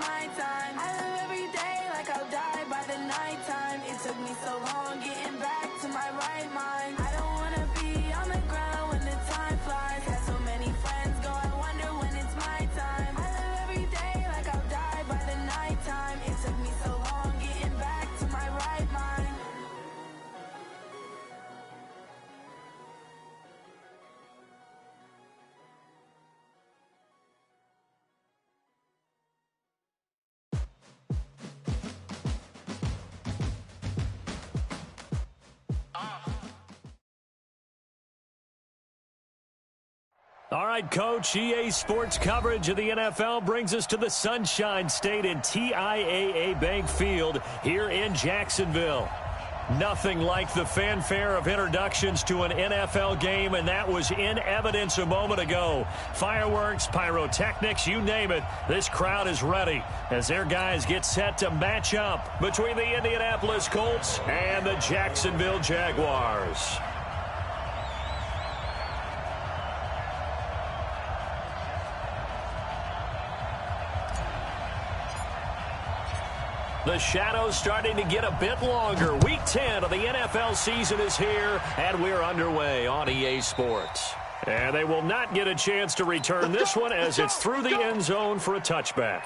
my time. I live every day like I'll die by the nighttime. It took me so long getting back to my right mind. I don't wanna be on the ground when the time flies. Had so many friends go, I wonder when it's my time. I live every day like I'll die by the nighttime. It took me so long getting back to my right mind. All right, Coach, EA Sports coverage of the NFL brings us to the Sunshine State in TIAA Bank Field here in Jacksonville. Nothing like the fanfare of introductions to an NFL game, and that was in evidence a moment ago. Fireworks, pyrotechnics, you name it, this crowd is ready as their guys get set to match up between the Indianapolis Colts and the Jacksonville Jaguars. The shadows starting to get a bit longer. Week 10 of the NFL season is here, and we're underway on EA Sports. And they will not get a chance to return this one as it's through the end zone for a touchback.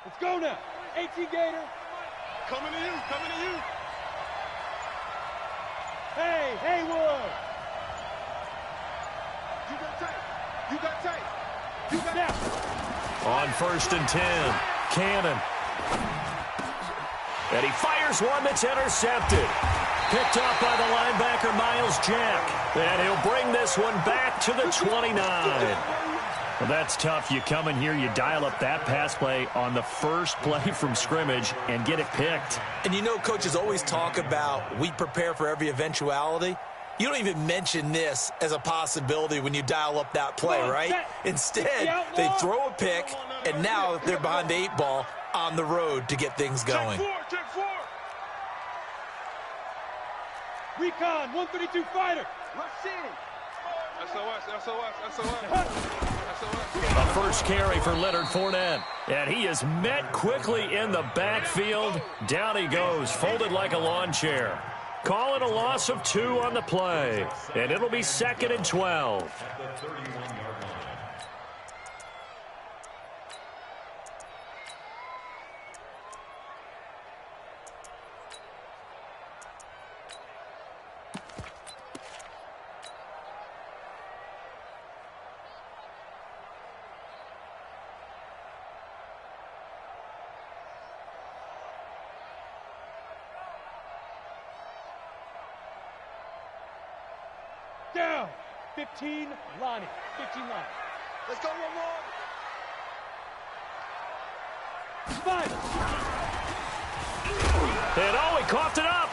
Let's go now. 18 Gator. Coming to you, coming to you. Hey, Haywood. You got tight. You got tight. You got now. On 1st and 10, Cannon. And he fires one that's intercepted. Picked up by the linebacker, Miles Jack. And he'll bring this one back to the 29. Well, that's tough. You come in here, you dial up that pass play on the first play from scrimmage and get it picked. And you know, coaches always talk about we prepare for every eventuality. You don't even mention this as a possibility when you dial up that play, right? Instead, they throw a pick, and now they're behind the 8 ball on the road to get things going. Check four. Recon, 132 fighter. Rush in. SOS. A first carry for Leonard Fournette. And he is met quickly in the backfield. Down he goes, folded like a lawn chair. Call it a loss of 2 on the play. And it'll be 2nd and 12. Down. 15, Lonnie. 15, Lonnie. Let's go one more. 5. And oh, he coughed it up.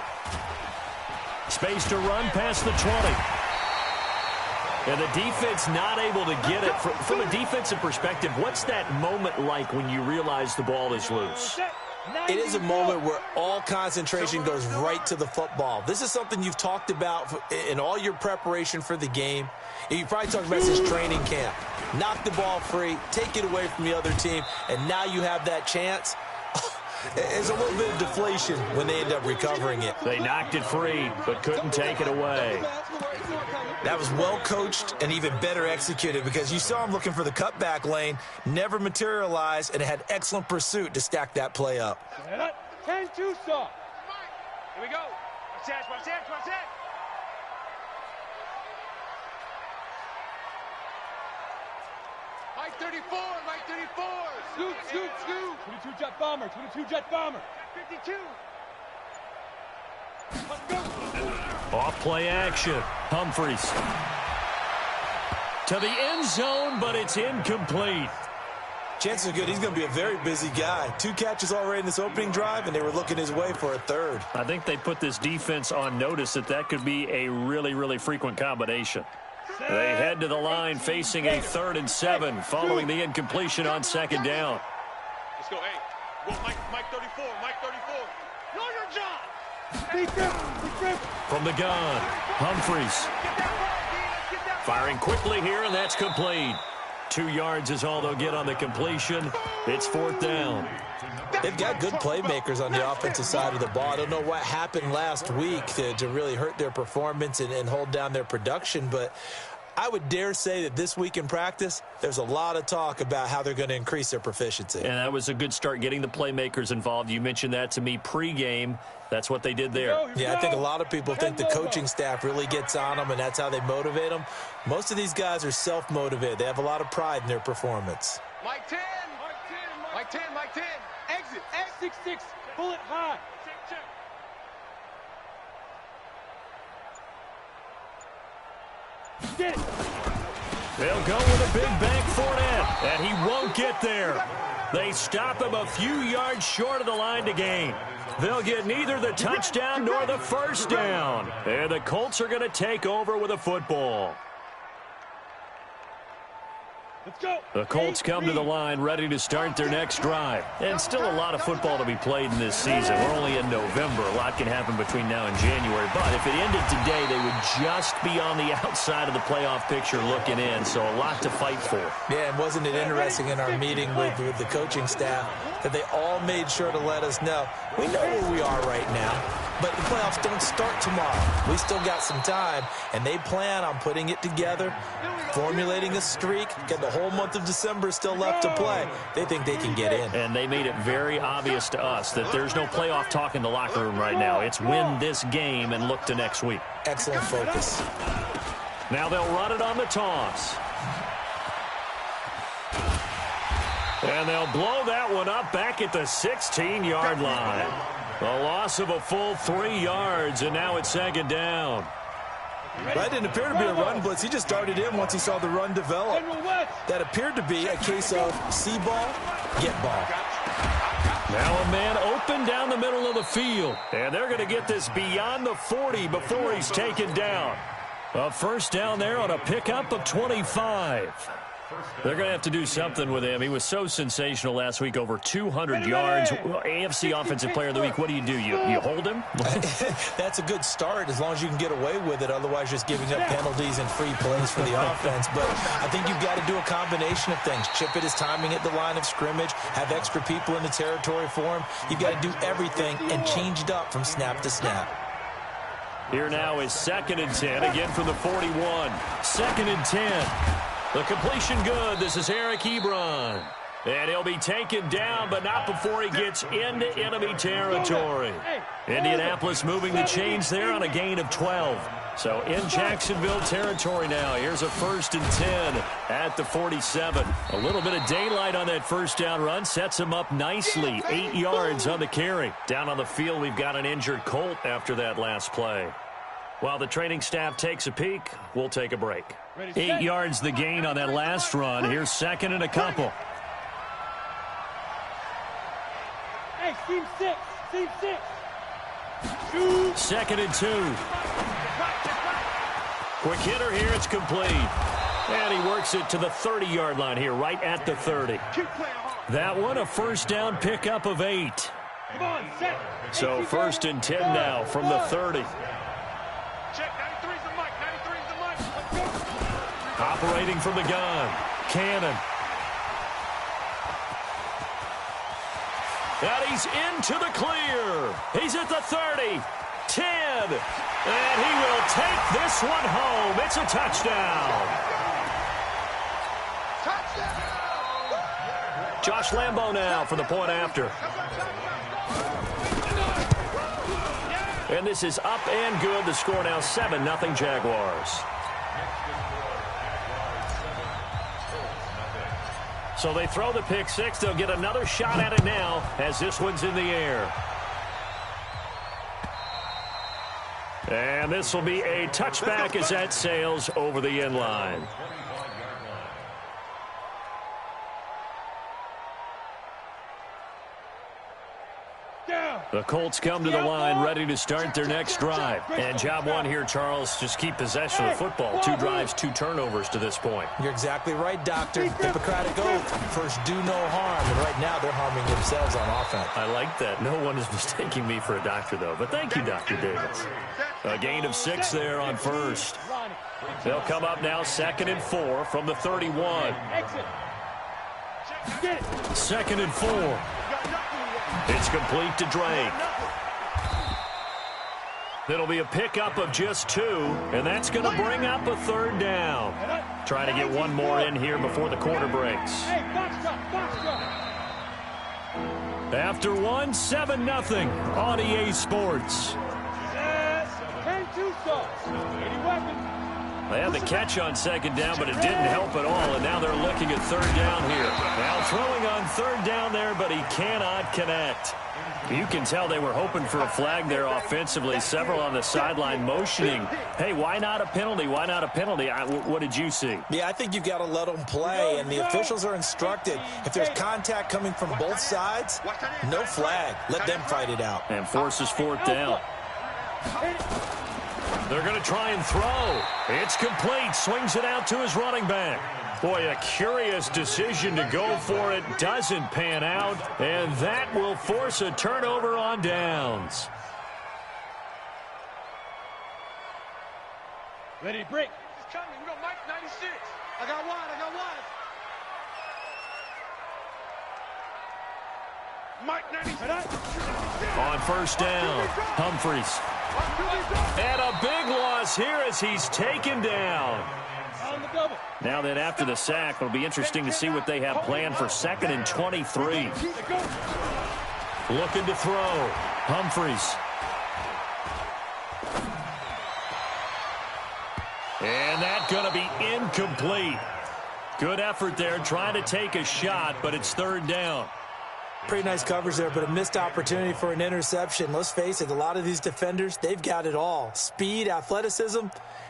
Space to run past the 20. And the defense not able to get it. From a defensive perspective, what's that moment like when you realize the ball is loose? It is a moment where all concentration goes right to the football. This is something you've talked about in all your preparation for the game. You probably talked about this training camp. Knock the ball free, take it away from the other team, and now you have that chance. There's a little bit of deflation when they end up recovering it. They knocked it free, but couldn't take it away. That was well coached and even better executed because you saw him looking for the cutback lane, never materialized, and had excellent pursuit to stack that play up. 10-2 soft. Here we go. Watch that. Mike 34. Scoot. 22 jet bomber. 52. Let's go. Off play action. Humphreys. To the end zone, but it's incomplete. Chances are good he's going to be a very busy guy. 2 catches already in this opening drive, and they were looking his way for a third. I think they put this defense on notice that could be a really, really frequent combination. They head to the line facing a 3rd and 7 following the incompletion on 2nd down. Let's go, hey. Go Mike 34, Mike 34. Know your job. From the gun, Humphreys. Firing quickly here, and that's complete. 2 yards is all they'll get on the completion. It's 4th down. They've got good playmakers on the offensive side of the ball. I don't know what happened last week to really hurt their performance and hold down their production, but I would dare say that this week in practice, there's a lot of talk about how they're going to increase their proficiency. And that was a good start, getting the playmakers involved. You mentioned that to me pregame. That's what they did there. Yeah, I think a lot of people think the coaching staff really gets on them, and that's how they motivate them. Most of these guys are self-motivated. They have a lot of pride in their performance. Mike 10. Mike 10, Mike 10. Exit. 6-6. Pull it high. Get it. They'll go with a big bank Fournette, and he won't get there. They stop him a few yards short of the line to gain. They'll get neither the touchdown nor the first down. And the Colts are going to take over with a football. Let's go. The Colts come to the line ready to start their next drive. And still a lot of football to be played in this season. We're only in November. A lot can happen between now and January. But if it ended today, they would just be on the outside of the playoff picture looking in. So a lot to fight for. Yeah, and wasn't it interesting in our meeting with the coaching staff that they all made sure to let us know, we know where we are right now, but the playoffs don't start tomorrow. We still got some time, and they plan on putting it together, formulating a streak, got the whole month of December still left to play. They think they can get in. And they made it very obvious to us that there's no playoff talk in the locker room right now. It's win this game and look to next week. Excellent focus. Now they'll run it on the toss. And they'll blow that one up back at the 16-yard line. A loss of a full 3 yards, and now it's 2nd down. That didn't appear to be a run blitz. He just darted in once he saw the run develop. That appered to be a case of see ball, get ball. Now a man open down the middle of the field. And they're going to get this beyond the 40 before he's taken down. A first down there on a pickup of 25. They're going to have to do something with him. He was so sensational last week, over 200 yards. AFC Offensive Player of the Week, what do? You hold him? That's a good start as long as you can get away with it. Otherwise, just giving up penalties and free plays for the offense. But I think you've got to do a combination of things. Chip it his timing at the line of scrimmage, have extra people in the territory for him. You've got to do everything and change it up from snap to snap. Here now is 2nd and 10, again from the 41. 2nd and 10. The completion good. This is Eric Ebron. And he'll be taken down, but not before he gets into enemy territory. Indianapolis moving the chains there on a gain of 12. So in Jacksonville territory now. Here's a 1st and 10 at the 47. A little bit of daylight on that first down run. Sets him up nicely. 8 yards on the carry. Down on the field, we've got an injured Colt after that last play. While the training staff takes a peek, we'll take a break. 8 yards the gain on that last run. Here's 2nd and a couple. Hey, team 6. Team 6. 2nd and 2. Quick hitter here. It's complete. And he works it to the 30-yard line here, right at the 30. That one, a first down pickup of 8. Come on, set. So 1st and 10 now from the 30. Check, 93's the mic, 93's the mic. Operating from the gun, Cannon. And he's into the clear. He's at the 30, 10. And he will take this one home. It's a touchdown. Josh Lambo now for the point after. And this is up and good. The score now 7-0 Jaguars. So they throw the pick six. They'll get another shot at it now as this one's in the air. And this will be a touchback as that sails over the end line. The Colts come to the line ready to start their next drive. And job one here, Charles, just keep possession of the football. 2 drives, 2 turnovers to this point. You're exactly right, Doctor. Hippocratic oath. First, do no harm. And right now, they're harming themselves on offense. I like that. No one is mistaking me for a doctor, though. But thank you, Dr. Davis. A gain of 6 there on first. They'll come up now 2nd and 4 from the 31. 2nd and 4. It's complete to Drake. It'll be a pickup of just 2, and that's going to bring up a 3rd down. Trying to get one more in here before the quarter breaks. After 1, 7-0 on EA Sports. They had the catch on 2nd down, but it didn't help at all, and now they're looking at 3rd down here. Now throwing on 3rd down there, but he cannot connect. You can tell they were hoping for a flag there offensively. Several on the sideline motioning, hey, why not a penalty? Why not a penalty? What did you see? Yeah, I think you've got to let them play, and the officials are instructed. If there's contact coming from both sides, no flag. Let them fight it out. And forces 4th down. They're going to try and throw. It's complete. Swings it out to his running back. Boy, a curious decision to go for it. Doesn't pan out. And that will force a turnover on downs. Ready, break. He's coming. We got Mike 96. I got one. Mike 96. On 1st down, Humphries. And a big loss here as he's taken down. Now that after the sack, it'll be interesting to see what they have planned for 2nd and 23. Looking to throw. Humphries. And that's going to be incomplete. Good effort there trying to take a shot, but it's 3rd down. Pretty nice coverage there, but a missed opportunity for an interception. Let's face it, a lot of these defenders, they've got it all. Speed, athleticism,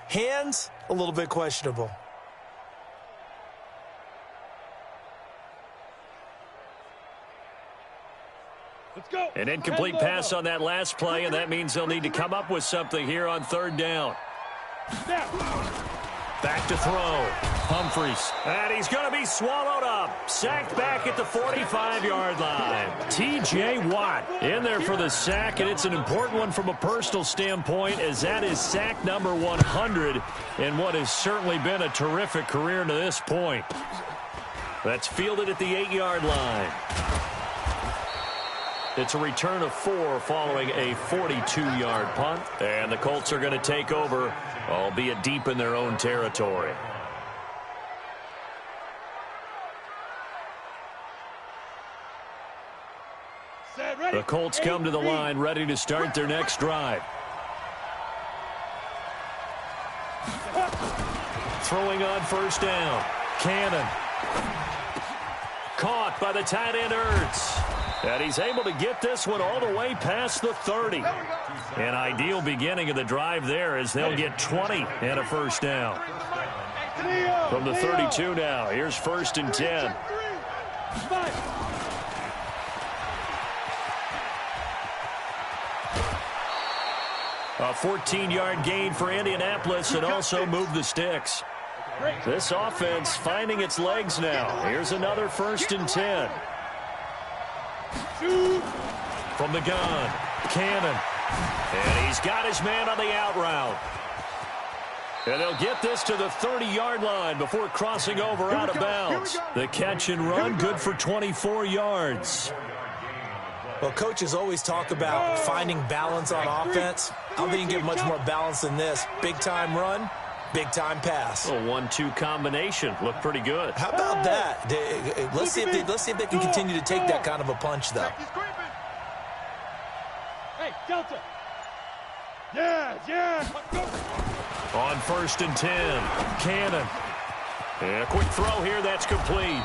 hands, a little bit questionable. Let's go. An incomplete pass on that last play, and that means they'll need to come up with something here on 3rd down. Back to throw. Humphries. And he's going to be swallowed up. Sacked back at the 45-yard line. T.J. Watt in there for the sack, and it's an important one from a personal standpoint, as that is sack number 100 in what has certainly been a terrific career to this point. That's fielded at the 8-yard line. It's a return of 4 following a 42-yard punt, and the Colts are going to take over, albeit deep in their own territory. The Colts come to the line ready to start their next drive. Throwing on 1st down. Cannon. Caught by the tight end Ertz. And he's able to get this one all the way past the 30. An ideal beginning of the drive there as they'll get 20 and a 1st down. From the 32 now, here's 1st and 10. A 14-yard gain for Indianapolis and also move the sticks. This offense finding its legs now. Here's another 1st and 10. From the gun, Cannon. And he's got his man on the out route. And they'll get this to the 30-yard line before crossing over out of bounds. The catch and run, good for 24 yards. Well, coaches always talk about finding balance on offense. I don't think you can get much more balance than this. Big-time run, big-time pass. A 1-2 combination. Looked pretty good. How about that? Let's see if they can continue to take that kind of a punch, though. Hey, Delta. Yeah. On 1st and 10, Cannon. And a quick throw here, that's complete.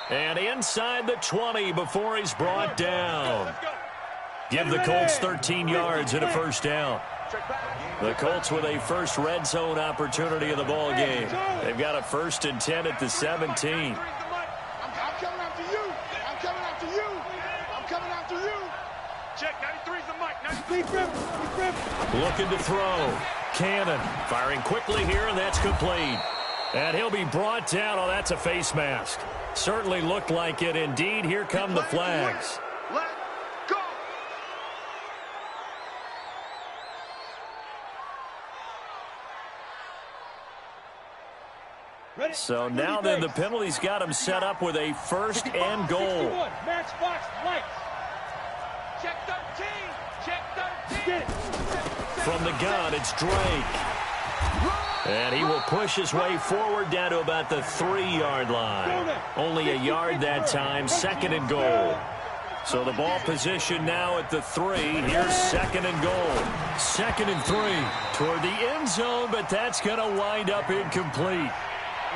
And inside the 20 before he's brought down. Give the Colts 13 yards and a 1st down. The Colts with a first red zone opportunity of the ball game. They've got a 1st and 10 at the 17. I'm coming after you. I'm coming after you. Check 93. Looking to throw. Cannon firing quickly here, and that's complete. And he'll be brought down. Oh, that's a face mask. Certainly looked like it. Indeed, here come the flags. So now then the penalty's got him set up with a first and goal. Matchbox lights. Check 13. Check 13. From the gun, it's Drake. And he will push his way forward down to about the 3-yard line. Only a yard that time, second and goal. So the ball position now at the 3. Here's second and goal. Second and 3 toward the end zone, but that's going to wind up incomplete.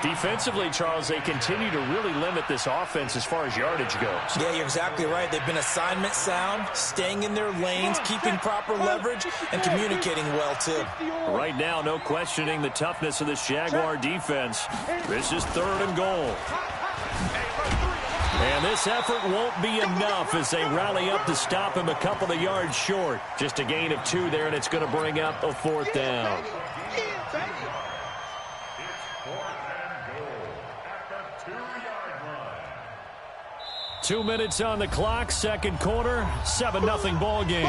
Defensively, Charles, they continue to really limit this offense as far as yardage goes. Yeah, you're exactly right. They've been assignment sound, staying in their lanes, keeping proper leverage, and communicating well, too. Right now, no questioning the toughness of this Jaguar defense. This is third and goal. And this effort won't be enough as they rally up to stop him a couple of yards short. Just a gain of 2 there, and it's going to bring up a 4th down. 2 minutes on the clock, second quarter, 7-0 ball game.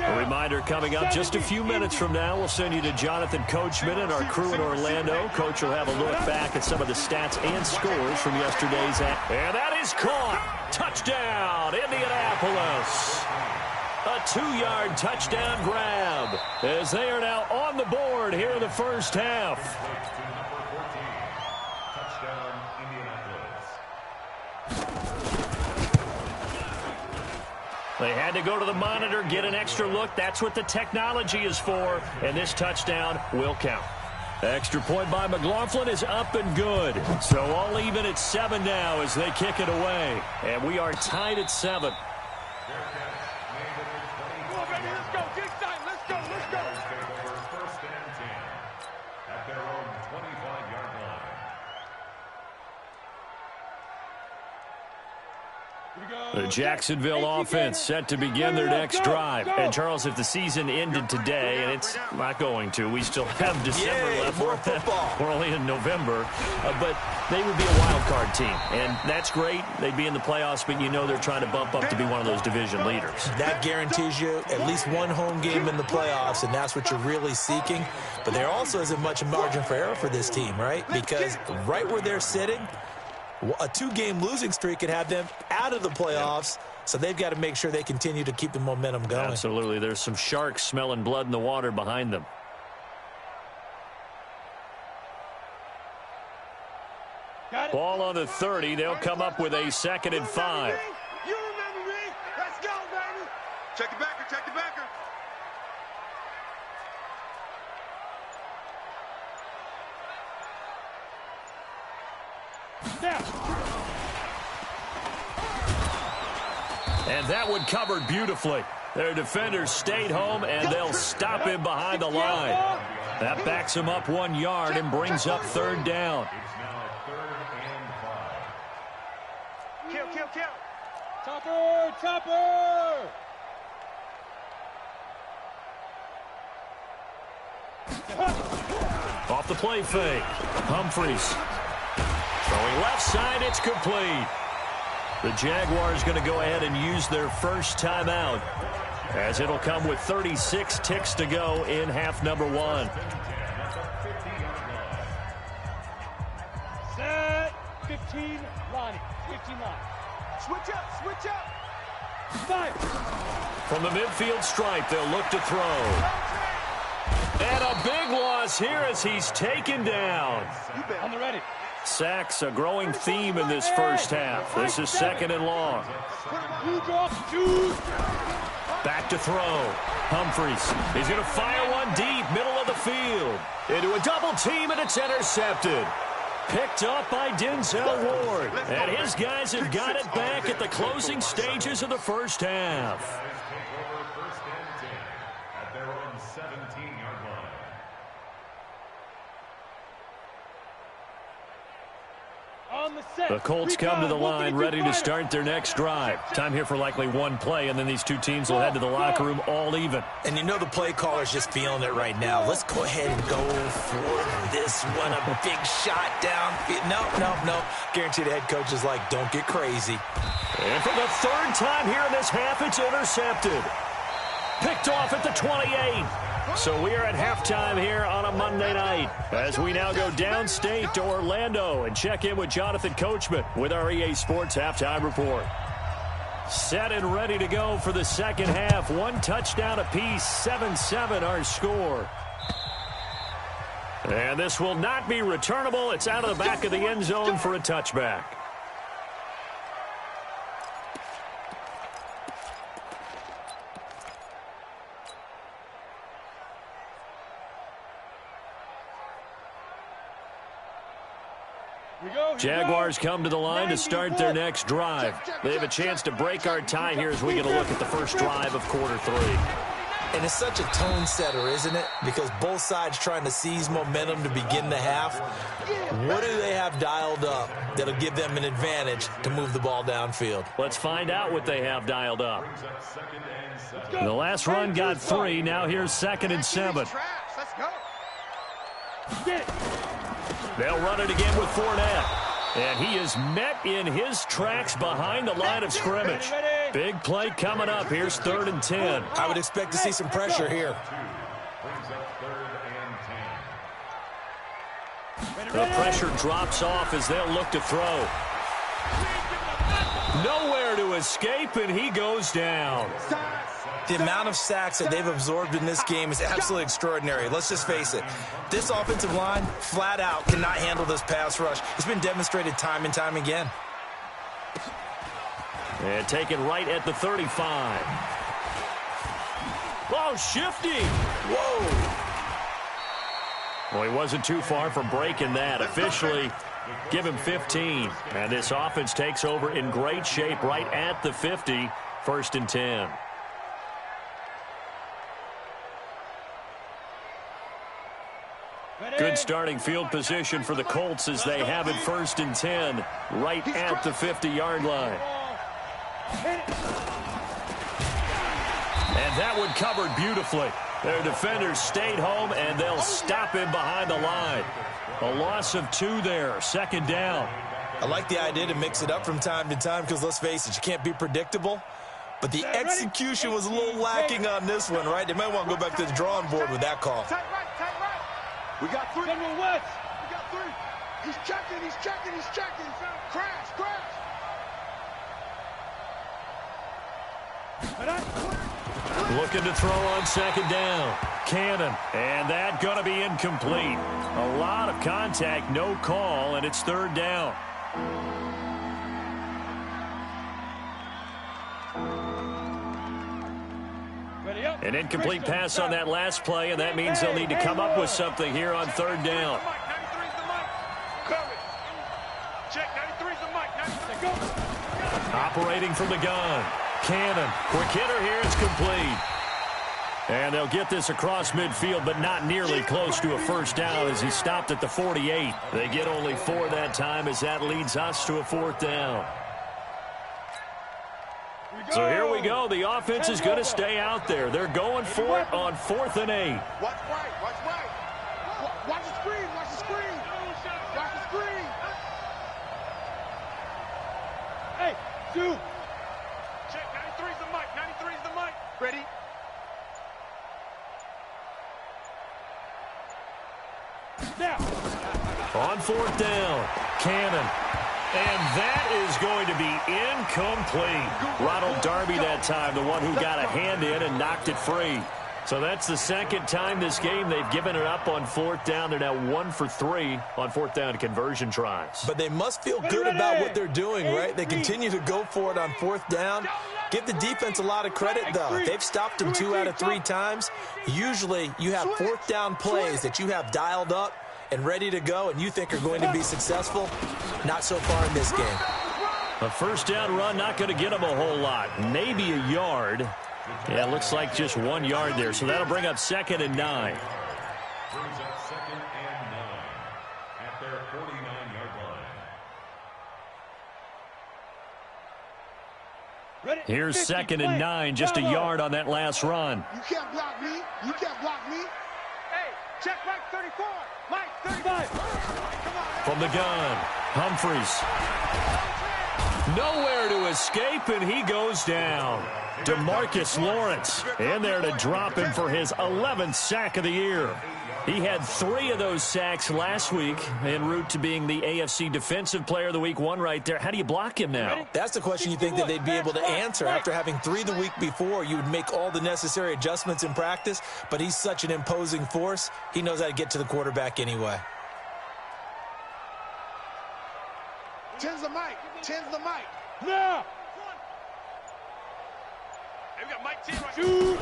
A reminder coming up just a few minutes from now. We'll send you to Jonathan Coachman and our crew in Orlando. Coach will have a look back at some of the stats and scores from yesterday's and that is caught. Touchdown, Indianapolis. A 2-yard touchdown grab as they are now on the board here in the first half. They had to go to the monitor, get an extra look. That's what the technology is for, and this touchdown will count. Extra point by McLaughlin is up and good. So all even at 7 now as they kick it away. And we are tied at 7. The Jacksonville offense set to begin their next drive. And, Charles, if the season ended today, and it's not going to, we still have December left. More football. We're only in November. But they would be a wild card team. And that's great. They'd be in the playoffs, but you know they're trying to bump up to be one of those division leaders. That guarantees you at least one home game in the playoffs, and that's what you're really seeking. But there also isn't much margin for error for this team, right? Because right where they're sitting, a 2-game losing streak could have them out of the playoffs, so they've got to make sure they continue to keep the momentum going. Absolutely. There's some sharks smelling blood in the water behind them. Ball on the 30. They'll come up with a 2nd and 5. You remember me. Let's go, baby. Check the backer. Check the backer. And that one covered beautifully. Their defenders stayed home, and they'll stop him behind the line. That backs him up 1 yard and brings up 3rd down. Kill. Topper. Off the play fake. Humphreys. Throwing left side, it's complete. The Jaguars going to go ahead and use their first timeout, as it'll come with 36 ticks to go in half number 1. Set. 15, Lonnie. 15 line. Switch up. 5. From the midfield stripe, they'll look to throw. And a big loss here as he's taken down. On the ready. Sacks, a growing theme in this first half. This is 2nd and long. Back to throw. Humphreys. He's going to fire one deep, middle of the field. Into a double team, and it's intercepted. Picked up by Denzel Ward. And his guys have got it back at the closing stages of the first half. On the set. The Colts come to the line ready to start their next drive. Time here for likely one play, and then these two teams will head to the locker room all even. And you know the play caller's just feeling it right now. Let's go ahead and go for this one. A big shot down. No. Guaranteed the head coach is like, don't get crazy. And for the third time here in this half, it's intercepted. Picked off at the 28. So we are at halftime here on a Monday night as we now go downstate to Orlando and check in with Jonathan Coachman with our EA Sports Halftime Report. Set and ready to go for the second half. One touchdown apiece, 7-7 our score. And this will not be returnable. It's out of the back of the end zone for a touchback. Jaguars come to the line to start their next drive. They have a chance to break our tie here as we get a look at the first drive of quarter three. And it's such a tone setter, isn't it? Because both sides trying to seize momentum to begin the half. What do they have dialed up that'll give them an advantage to move the ball downfield? Let's find out what they have dialed up. The last run got 3. Now here's 2nd and 7. Let's go. They'll run it again with Fournette. And he is met in his tracks behind the line of scrimmage. Big play coming up. Here's 3rd and 10. I would expect to see some pressure here. The pressure drops off as they'll look to throw. Nowhere to escape, and he goes down. The amount of sacks that they've absorbed in this game is absolutely extraordinary. Let's just face it. This offensive line, flat out, cannot handle this pass rush. It's been demonstrated time and time again. And taken right at the 35. Oh, shifty. Whoa. Well, he wasn't too far from breaking that. Officially, give him 15. And this offense takes over in great shape right at the 50. 1st and 10. Good starting field position for the Colts as they have it 1st and 10 right at the 50-yard line. And that one covered beautifully. Their defenders stayed home, and they'll stop him behind the line. A loss of 2 there, 2nd down. I like the idea to mix it up from time to time because, let's face it, you can't be predictable. But the execution was a little lacking on this one, right? They might want to go back to the drawing board with that call. Tight right. We got 3. General West. We got 3. He's checking. Crash. Looking to throw on 2nd down. Cannon. And that going to be incomplete. A lot of contact, no call, and it's 3rd down. An incomplete pass on that last play, and that means they'll need to come up with something here on 3rd down. Operating from the gun. Cannon. Quick hitter here. It's complete. And they'll get this across midfield, but not nearly close to a 1st down as he stopped at the 48. They get only 4 that time as that leads us to a 4th down. So here we go. The offense is going to stay out there. They're going for it on 4th and 8. Watch right. Watch the screen. Watch the screen. Hey, Sue. Check. 93's the mic. 93's the mic. Ready? Now. On 4th down. Cannon. And that is going to be incomplete. Ronald Darby that time, the one who got a hand in and knocked it free. So that's the 2nd time this game they've given it up on 4th down. They're now 1 for 3 on 4th down conversion tries. But they must feel good about what they're doing, right? They continue to go for it on 4th down. Give the defense a lot of credit, though. They've stopped them 2 out of 3 times. Usually you have 4th down plays that you have dialed up and ready to go and you think are going to be successful. Not so far in this game. A 1st down run, not going to get them a whole lot. Maybe a yard. Yeah, it looks like just 1 yard there. So that'll bring up 2nd and 9. Brings up 2nd and 9 at their 49-yard line. Here's 2nd and 9, just a yard on that last run. You can't block me. You can't block me. Hey, check Mike 34. Mike 35. From the gun, Humphries. Nowhere to escape, and he goes down. DeMarcus Lawrence in there to drop him for his 11th sack of the year. He had 3 of those sacks last week en route to being the AFC Defensive Player of the Week 1 right there. How do you block him now? That's the question you think that they'd be able to answer. After having 3 the week before, you would make all the necessary adjustments in practice, but he's such an imposing force, he knows how to get to the quarterback anyway. 10's the mic. 10's the mic. Now. Hey, we got Mike 10 right here.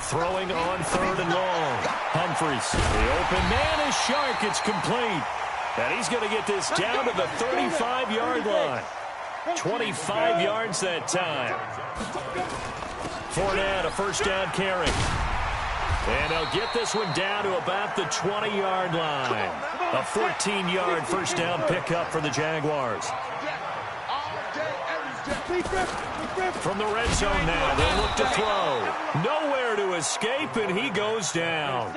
Throwing on 3rd and long. Humphries. The open man is Shark. It's complete. And he's going to get this down to the 35-yard line. 25 yards that time. Fournette, a first down carry. And they'll get this one down to about the 20-yard line. A 14-yard first down pickup for the Jaguars. From the red zone now, they'll look to throw. Nowhere to escape, and he goes down.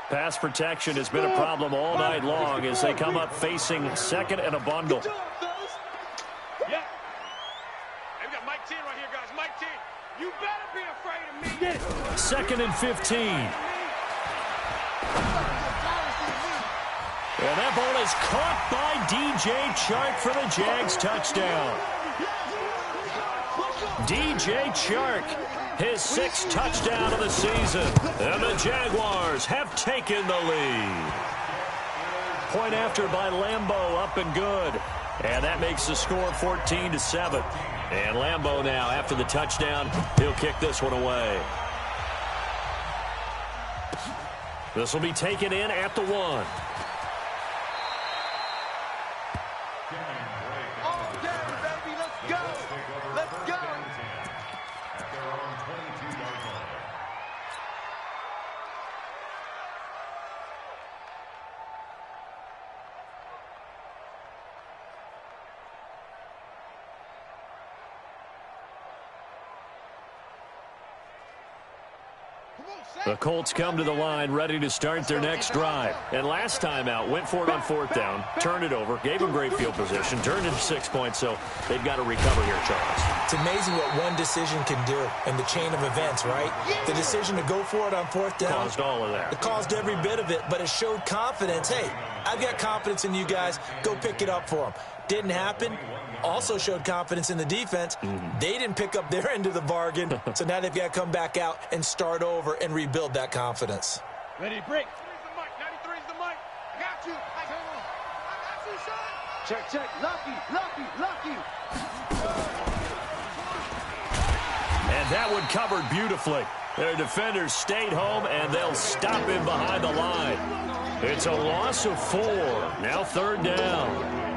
Pass protection has been a problem all night long as they come up facing 2nd and a bundle. Yeah. Hey, we got Mike 10 right here, guys. Mike 10. You better be afraid of me. 2nd and 15. And that ball is caught by DJ Chark for the Jags touchdown. DJ Chark, his 6th touchdown of the season. And the Jaguars have taken the lead. Point after by Lambeau, up and good. And that makes the score 14-7. And Lambeau now, after the touchdown, he'll kick this one away. This will be taken in at the 1. The Colts come to the line ready to start their next drive. And last time out, went for it on 4th down, turned it over, gave them great field position, turned it to 6 points, so they've got to recover here, Charles. It's amazing what one decision can do in the chain of events, right? The decision to go for it on 4th down. Caused all of that. It caused every bit of it, but it showed confidence. Hey, I've got confidence in you guys. Go pick it up for them. Didn't happen. Also showed confidence in the defense. They didn't pick up their end of the bargain, so now they've got to come back out and start over and rebuild that confidence. Ready, break. 93's the mic. 93's the mic. I got you. I got you, son. Check, check. Lucky. And that one covered beautifully. Their defenders stayed home, and they'll stop him behind the line. It's a loss of 4. Now 3rd down.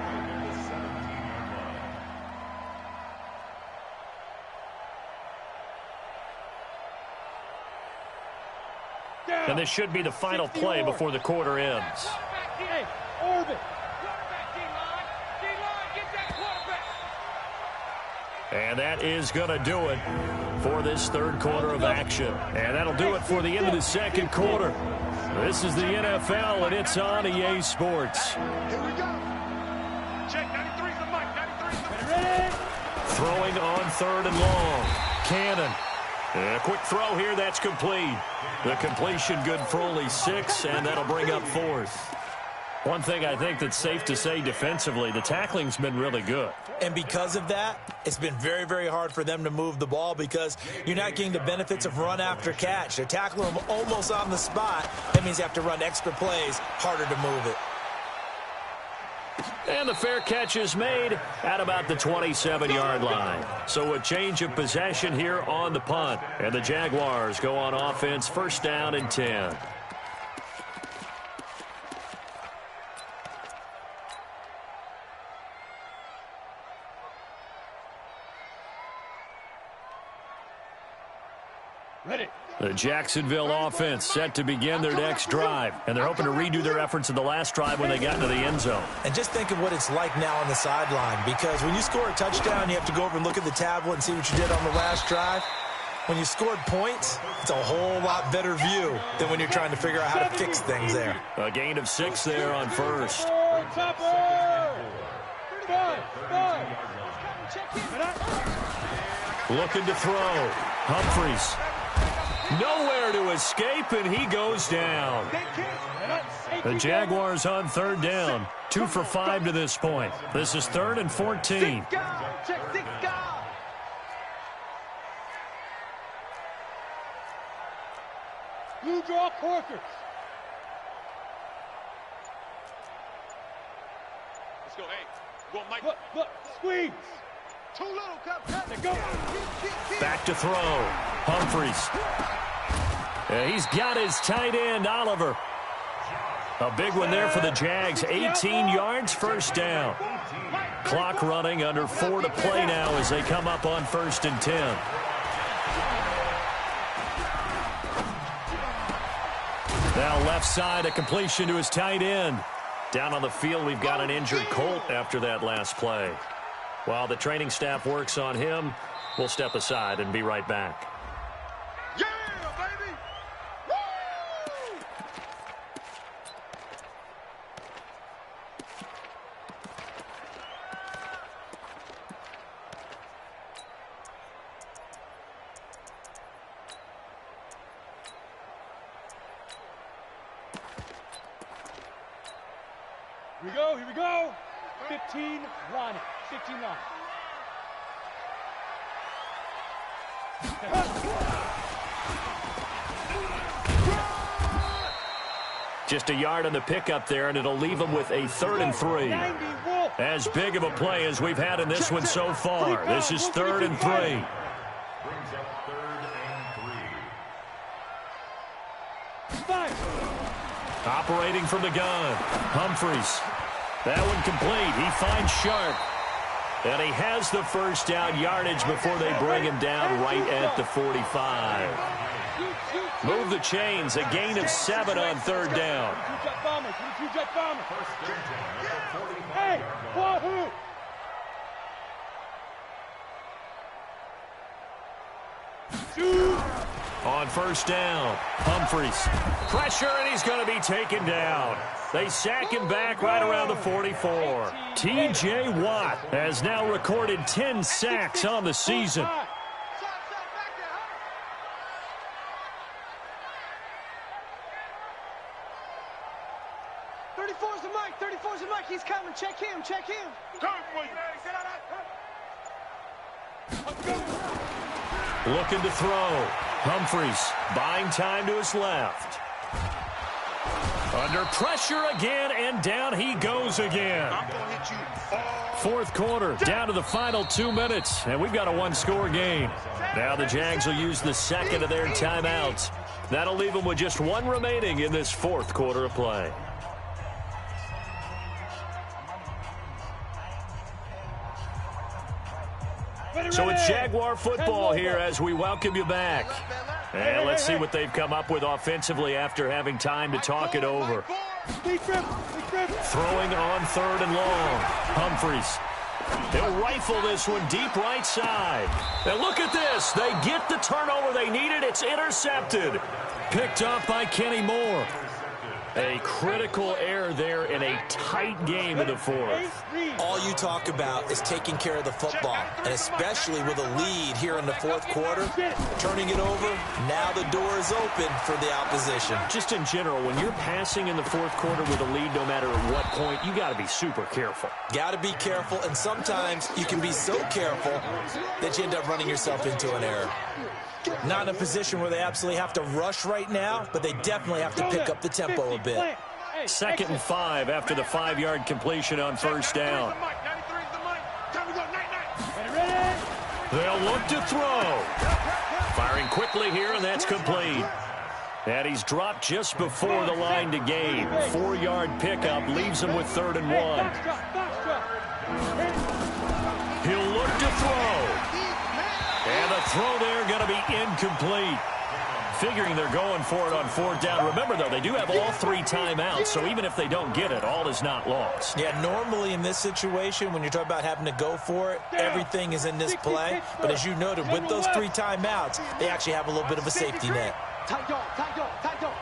And this should be the final play before the quarter ends. Hey, orbit. And that is going to do it for this 3rd quarter of action. And that'll do it for the end of the 2nd quarter. This is the NFL, and it's on EA Sports. Here we go. Check, 93's the mic. 93's the mic. Throwing on 3rd and long. Cannon. And a quick throw here, that's complete. The completion good for only 6, and that'll bring up 4th. One thing I think that's safe to say defensively, the tackling's been really good. And because of that, it's been very, very hard for them to move the ball because you're not getting the benefits of run after catch. They're tackling them almost on the spot. That means you have to run extra plays, harder to move it. And the fair catch is made at about the 27-yard line. So a change of possession here on the punt. And the Jaguars go on offense, 1st down and 10. Ready. The Jacksonville offense set to begin their next drive, and they're hoping to redo their efforts in the last drive when they got into the end zone. And just think of what it's like now on the sideline, because when you score a touchdown, you have to go over and look at the tablet and see what you did on the last drive. When you scored points, it's a whole lot better view than when you're trying to figure out how to fix things there. A gain of 6 there on first. Looking to throw. Humphries. Nowhere to escape, and he goes down. The Jaguars on third down. 2 for 5 to this point. This is 3rd and 14. Blue draw Corkers. Let's go, hey. Go, Mike. Look, squeeze. Too little, Captain. Go. Back to throw. Humphries. He's got his tight end, Oliver. A big one there for the Jags. 18 yards, first down. Clock running, under 4 to play now as they come up on 1st and 10. Now left side, a completion to his tight end. Down on the field, we've got an injured Colt after that last play. While the training staff works on him, we'll step aside and be right back. Yeah, baby. Woo! Here we go. 15 line. 15 line. Just a yard on the pickup there, and it'll leave him with a 3rd and 3. As big of a play as we've had in this one so far. This is 3rd and 3. Operating from the gun. Humphries. That one complete. He finds Sharp. And he has the first down yardage before they bring him down right at the 45. Move the chains. A gain of 7 on 3rd down. Hey, Wahoo! On 1st down, Humphries. Pressure, and he's going to be taken down. They sack him back right around the 44. T.J. Watt has now recorded 10 sacks on the season. 34's the Mike. 34's the Mike. He's coming. Check him. Check him. Looking to throw. Humphries buying time to his left. Under pressure again, and down he goes again. 4th quarter, down to the final 2 minutes, and we've got a 1-score game. Now the Jags will use the second of their timeouts. That'll leave them with just 1 remaining in this 4th quarter of play. So it's Jaguar football here as we welcome you back. And let's see what they've come up with offensively after having time to talk it over. Throwing on 3rd and long. Humphries. He'll rifle this one deep right side. And look at this. They get the turnover they needed. It's intercepted. Picked up by Kenny Moore. A critical error there in a tight game in the 4th. All you talk about is taking care of the football, and especially with a lead here in the 4th quarter, turning it over, now the door is open for the opposition. Just in general, when you're passing in the 4th quarter with a lead, no matter at what point, you got to be super careful. Got to be careful, and sometimes you can be so careful that you end up running yourself into an error. Not in a position where they absolutely have to rush right now, but they definitely have to pick up the tempo a bit. 2nd and 5 after the 5-yard completion on 1st down. They'll look to throw. Firing quickly here, and that's complete. And he's dropped just before the line to gain. 4-yard pickup leaves him with 3rd and 1. He'll look to throw. And the throw there going to be incomplete. figuring they're going for it on 4th down. Remember, though, they do have all 3 timeouts, so even if they don't get it, all is not lost. Yeah, normally in this situation, when you're talking about having to go for it, everything is in this play. But as you noted, with those 3 timeouts, they actually have a little bit of a safety net. Tight dog, tight dog, tight dog.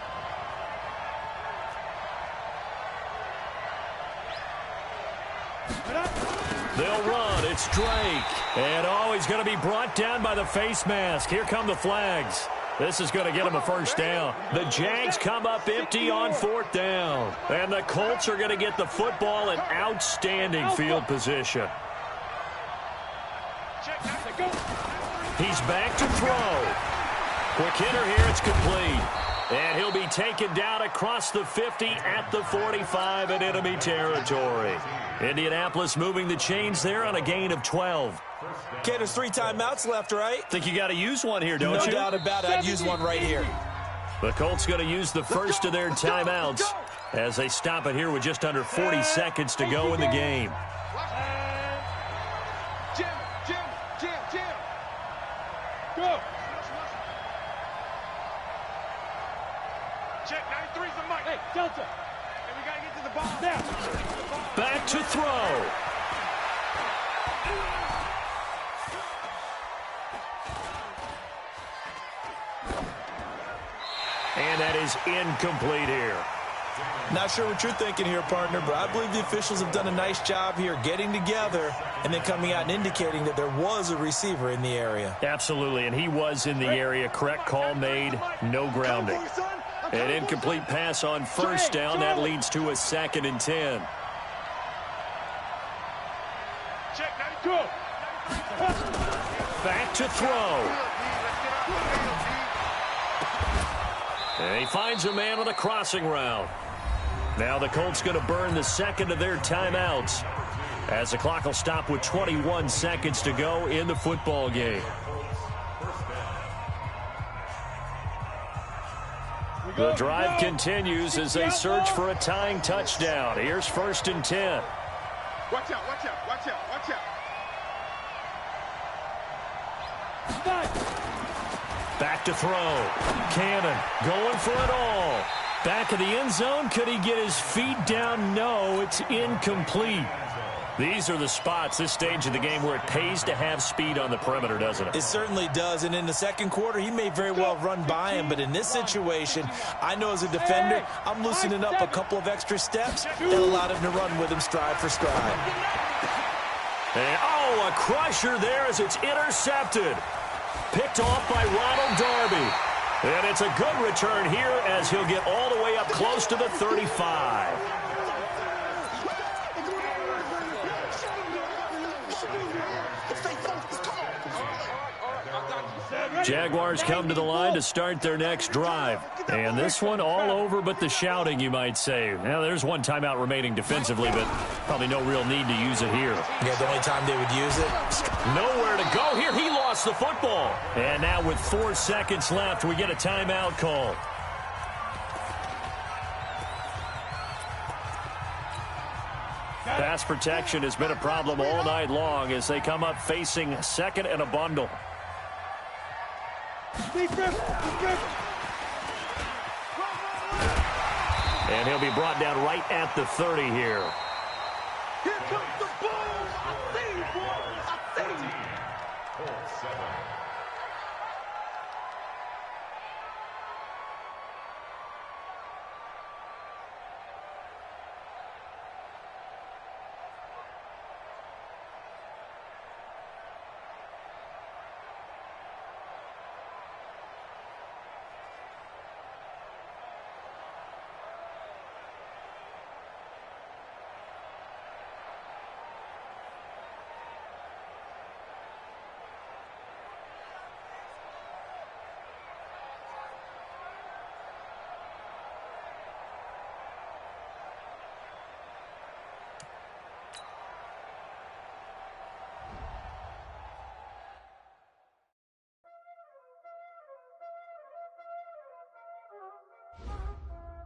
They'll run. It's Drake. And, oh, he's going to be brought down by the face mask. Here come the flags. This is going to get him a 1st down. The Jags come up empty on 4th down. And the Colts are going to get the football in outstanding field position. He's back to throw. Quick hitter here. It's complete. And he'll be taken down across the 50 at the 45 in enemy territory. Indianapolis moving the chains there on a gain of 12. Okay, there's 3 timeouts left, right? Think you got to use one here, don't you? No doubt about it. I'd use one right here. The Colts going to use the first of their timeouts as they stop it here with just under 40 seconds to go in the game. Jim. Go. Check, 93's the mic. Hey, Delta. And we got to get to the ball. Now. Back to throw. And that is incomplete here. Not sure what you're thinking here, partner, but I believe the officials have done a nice job here getting together and then coming out and indicating that there was a receiver in the area. Absolutely, and he was in the area. Correct call made, no grounding. An incomplete pass on 1st down. That leads to a 2nd and 10. Check, 92. Back to throw. And he finds a man on a crossing route. Now the Colts going to burn the 2nd of their timeouts as the clock will stop with 21 seconds to go in the football game. The drive continues as they search for a tying touchdown. Here's 1st and 10. Watch out, watch out, watch out, watch out. Back to throw. Cannon going for it all. Back of the end zone. Could he get his feet down? No, it's incomplete. These are the spots, this stage of the game, where it pays to have speed on the perimeter, doesn't it? It certainly does, and in the 2nd quarter, he may very well run by him, but in this situation, I know as a defender, I'm loosening up a couple of extra steps that allowed him to run with him stride for stride. And, oh, a crusher there as it's intercepted. Picked off by Ronald Darby. And it's a good return here as he'll get all the way up close to the 35. Jaguars come to the line to start their next drive. And this one all over but the shouting, you might say. Now, there's one timeout remaining defensively, but probably no real need to use it here. Yeah, the only time they would use it. Nowhere to go here. He lost the football. And now with 4 seconds left, we get a timeout call. Pass protection has been a problem all night long as they come up facing 2nd and a bundle. And he'll be brought down right at the 30 here. Here comes the ball. I see you, boy. I see you.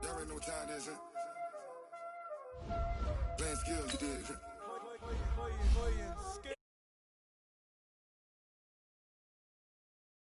Y'all already know what time it is, huh? Playing skills, you did.